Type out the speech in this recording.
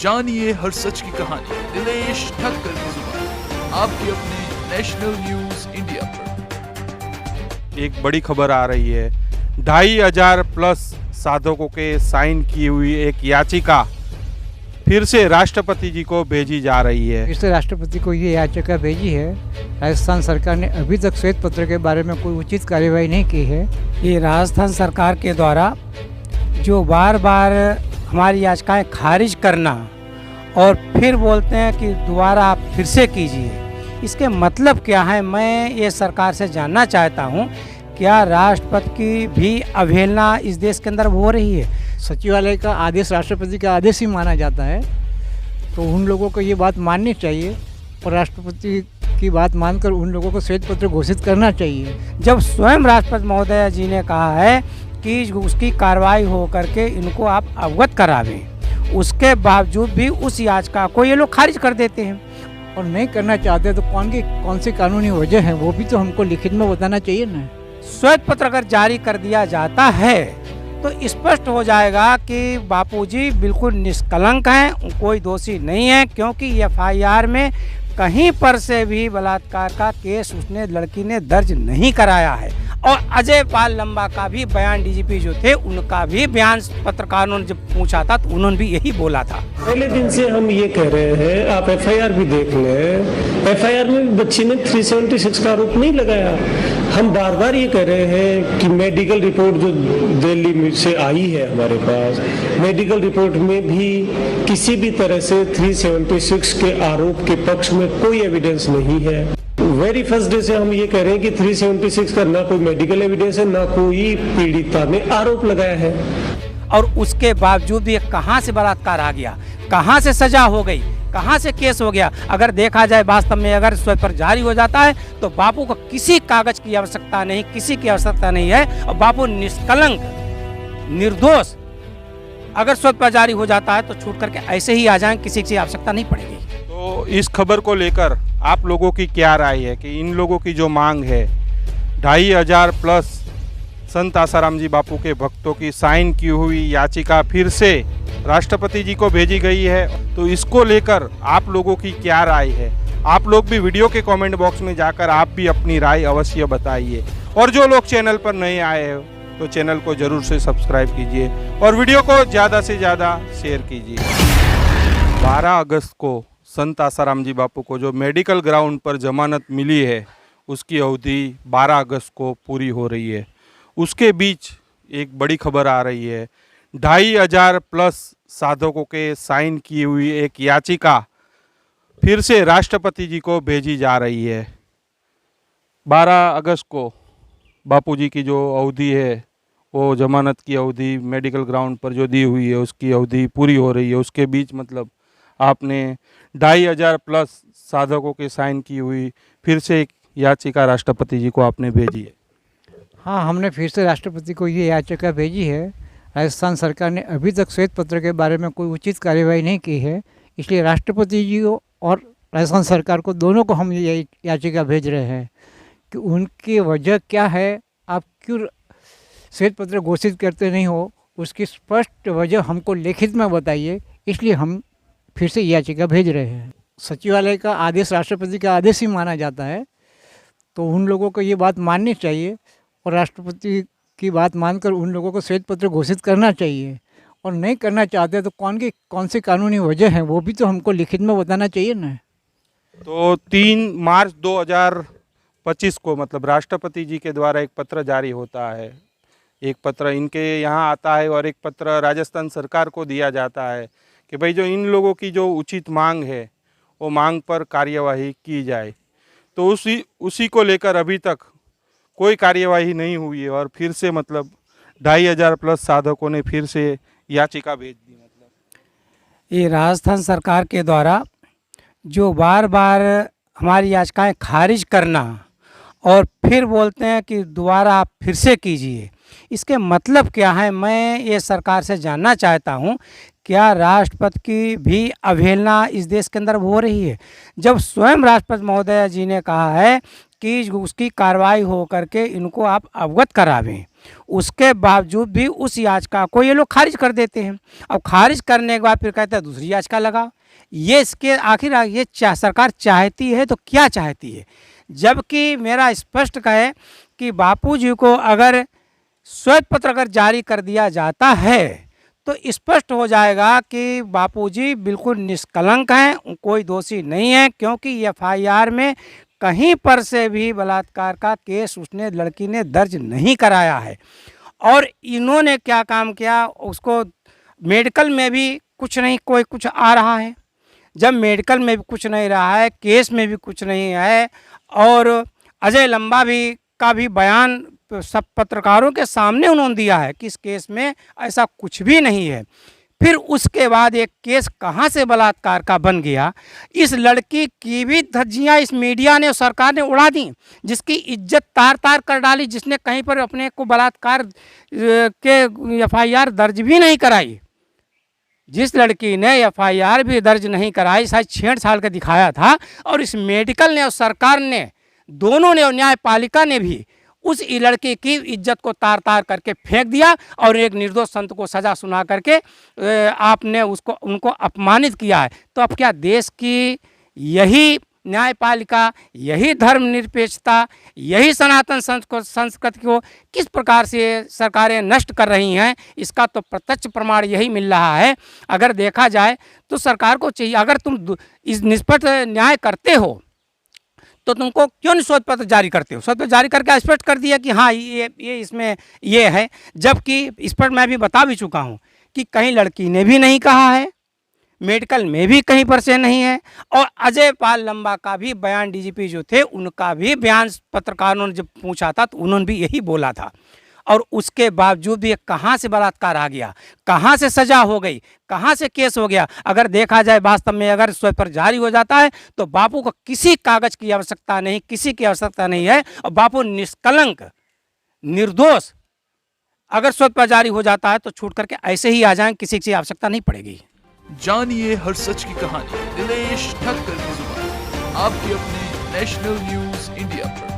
जानिए हर सच की कहानी दिनेश ठक्कर की जुबान आपके अपने नेशनल न्यूज इंडिया पर। एक बड़ी खबर आ रही है। 2500 प्लस साधकों के साइन की हुई एक याचिका फिर से राष्ट्रपति जी को भेजी जा रही है। फिर से राष्ट्रपति को ये याचिका भेजी है। राजस्थान सरकार ने अभी तक श्वेत पत्र के बारे में कोई उचित कार्यवाही नहीं की है। ये राजस्थान सरकार के द्वारा जो बार बार हमारी याचिकाएं खारिज करना और फिर बोलते हैं कि दोबारा आप फिर से कीजिए, इसके मतलब क्या है? मैं ये सरकार से जानना चाहता हूँ, क्या राष्ट्रपति की भी अवहेलना इस देश के अंदर हो रही है? सचिवालय का आदेश राष्ट्रपति का आदेश ही माना जाता है, तो उन लोगों को ये बात माननी चाहिए और राष्ट्रपति की बात मानकर उन लोगों को श्वेत पत्र घोषित करना चाहिए। जब स्वयं राष्ट्रपति महोदय जी ने कहा है कि उसकी कार्रवाई हो करके इनको आप अवगत करावें, उसके बावजूद भी उस याचिका को ये लोग खारिज कर देते हैं और नहीं करना चाहते तो कौन सी कानूनी वजह है वो भी तो हमको लिखित में बताना चाहिए ना। श्वेत पत्र अगर जारी कर दिया जाता है तो स्पष्ट हो जाएगा कि बापूजी बिल्कुल निष्कलंक हैं, कोई दोषी नहीं है, क्योंकि एफआईआर में कहीं पर से भी बलात्कार का केस उसने लड़की ने दर्ज नहीं कराया है। और अजय पाल लंबा का भी बयान, डीजीपी जो थे उनका भी बयान पत्रकारों ने जब पूछा था तो उन्होंने भी यही बोला था। पहले दिन से हम ये कह रहे हैं, आप एफआईआर भी देख लें, एफआईआर में बच्ची ने 376 का आरोप नहीं लगाया। हम बार बार ये कह रहे हैं कि मेडिकल रिपोर्ट जो दिल्ली से आई है हमारे पास, मेडिकल रिपोर्ट में भी किसी भी तरह से 376 के आरोप के पक्ष में कोई एविडेंस नहीं है। वेरी फर्स्ट डे से हम ये कह रहे हैं कि 376 का ना कोई मेडिकल एविडेंस है, ना कोई पीड़िता ने आरोप लगाया है। और उसके बावजूद ये कहाँ से बलात्कार आ गया, कहाँ से सजा हो गई, कहाँ से केस हो गया? अगर देखा जाए वास्तव में अगर श्वेत पत्र जारी हो जाता है तो बापू को किसी कागज की आवश्यकता नहीं, किसी की आवश्यकता नहीं है और बापू निष्कलंक निर्दोष अगर श्वेत पत्र जारी हो जाता है तो छूट करके ऐसे ही आ जाएं, किसी की आवश्यकता नहीं पड़ेगी। तो इस खबर को लेकर आप लोगों की क्या राय है कि इन लोगों की जो मांग है 2500 प्लस संत आसाराम जी बापू के भक्तों की साइन की हुई याचिका फिर से राष्ट्रपति जी को भेजी गई है, तो इसको लेकर आप लोगों की क्या राय है? आप लोग भी वीडियो के कमेंट बॉक्स में जाकर आप भी अपनी राय अवश्य बताइए। और जो लोग चैनल पर नए आए हो तो चैनल को जरूर से सब्सक्राइब कीजिए और वीडियो को ज़्यादा से ज़्यादा शेयर कीजिए। 12 अगस्त को संत आसाराम जी बापू को जो मेडिकल ग्राउंड पर जमानत मिली है उसकी अवधि 12 अगस्त को पूरी हो रही है। उसके बीच एक बड़ी खबर आ रही है। 2500 प्लस साधकों के साइन की हुई एक याचिका फिर से राष्ट्रपति जी को भेजी जा रही है। 12 अगस्त को बापूजी की जो अवधि है वो जमानत की अवधि मेडिकल ग्राउंड पर जो दी हुई है उसकी अवधि पूरी हो रही है। उसके बीच मतलब आपने 2500 प्लस साधकों के साइन की हुई फिर से एक याचिका राष्ट्रपति जी को आपने भेजी है। हाँ, हमने फिर से राष्ट्रपति को ये याचिका भेजी है। राजस्थान सरकार ने अभी तक श्वेत पत्र के बारे में कोई उचित कार्यवाही नहीं की है, इसलिए राष्ट्रपति जी और राजस्थान सरकार को दोनों को हम ये याचिका भेज रहे हैं कि उनकी वजह क्या है, आप क्यों श्वेत पत्र घोषित करते नहीं हो, उसकी स्पष्ट वजह हमको लिखित में बताइए। इसलिए हम फिर से याचिका भेज रहे हैं। सचिवालय का आदेश राष्ट्रपति का आदेश ही माना जाता है, तो उन लोगों को ये बात माननी चाहिए और राष्ट्रपति की बात मानकर उन लोगों को श्वेत पत्र घोषित करना चाहिए। और नहीं करना चाहते तो कौन सी कानूनी वजह है वो भी तो हमको लिखित में बताना चाहिए ना। तो 3 मार्च 2025 को मतलब राष्ट्रपति जी के द्वारा एक पत्र जारी होता है। एक पत्र इनके यहाँ आता है और एक पत्र राजस्थान सरकार को दिया जाता है कि भाई जो इन लोगों की जो उचित मांग है वो मांग पर कार्यवाही की जाए। तो उसी को लेकर अभी तक कोई कार्यवाही नहीं हुई है और फिर से मतलब 2500 प्लस साधकों ने फिर से याचिका भेज दी। मतलब ये राजस्थान सरकार के द्वारा जो बार बार हमारी याचिकाएं खारिज करना और फिर बोलते हैं कि दोबारा आप फिर से कीजिए, इसके मतलब क्या है? मैं ये सरकार से जानना चाहता हूँ, क्या राष्ट्रपति की भी अवहेलना इस देश के अंदर हो रही है? जब स्वयं राष्ट्रपति महोदय जी ने कहा है कि उसकी कार्रवाई हो करके इनको आप अवगत करावें, उसके बावजूद भी उस याचिका को ये लोग खारिज कर देते हैं। अब खारिज करने के बाद फिर कहते हैं दूसरी याचिका लगाओ। ये इसके आखिर ये सरकार चाहती है तो क्या चाहती है? जबकि मेरा स्पष्ट कहे कि बापूजी को अगर श्वेत पत्र अगर जारी कर दिया जाता है तो स्पष्ट हो जाएगा कि बापूजी बिल्कुल निष्कलंक हैं, कोई दोषी नहीं है, क्योंकि एफआईआर में कहीं पर से भी बलात्कार का केस उसने लड़की ने दर्ज नहीं कराया है। और इन्होंने क्या काम किया, उसको मेडिकल में भी कुछ नहीं, कोई कुछ आ रहा है। जब मेडिकल में भी कुछ नहीं रहा है, केस में भी कुछ नहीं है, और अजय लंबा भी का भी बयान सब पत्रकारों के सामने उन्होंने दिया है कि इस केस में ऐसा कुछ भी नहीं है। फिर उसके बाद एक केस कहाँ से बलात्कार का बन गया? इस लड़की की भी धज्जियाँ इस मीडिया ने और सरकार ने उड़ा दी, जिसकी इज्जत तार तार कर डाली, जिसने कहीं पर अपने को बलात्कार के एफआईआर दर्ज भी नहीं कराई। जिस लड़की ने एफआईआर भी दर्ज नहीं कराई, शायद 66 साल का दिखाया था, और इस मेडिकल ने और सरकार ने दोनों ने और न्यायपालिका ने भी उस लड़के की इज्जत को तार तार करके फेंक दिया और एक निर्दोष संत को सजा सुना करके आपने उनको अपमानित किया है। तो अब क्या देश की यही न्यायपालिका, यही धर्मनिरपेक्षता, यही सनातन संस्कृति को किस प्रकार से सरकारें नष्ट कर रही हैं, इसका तो प्रत्यक्ष प्रमाण यही मिल रहा है। अगर देखा जाए तो सरकार को चाहिए, अगर तुम इस निष्पक्ष न्याय करते हो तो तुमको क्यों नहीं श्वेत पत्र जारी करते हो? श्वेत पत्र जारी करके स्पष्ट कर दिया कि हाँ ये इसमें ये है, जबकि इस पर मैं भी बता भी चुका हूँ कि कहीं लड़की ने भी नहीं कहा है, मेडिकल में भी कहीं पर से नहीं है, और अजय पाल लंबा का भी बयान, डीजीपी जो थे उनका भी बयान पत्रकारों ने जब पूछा था तो उन्होंने भी यही बोला था। और उसके बावजूद भी कहाँ से बलात्कार आ गया, कहाँ से सजा हो गई, कहाँ से केस हो गया? अगर देखा जाए वास्तव में अगर श्वेत पत्र जारी हो जाता है तो बापू को किसी कागज की आवश्यकता नहीं, किसी की आवश्यकता नहीं है, और बापू निष्कलंक निर्दोष अगर श्वेत पत्र जारी हो जाता है तो छूट करके ऐसे ही आ जाएं, किसी की आवश्यकता नहीं पड़ेगी। जानिए हर सच की कहानी दिनेश ठक्कर की जुबान, आपके अपने नेशनल न्यूज इंडिया पर।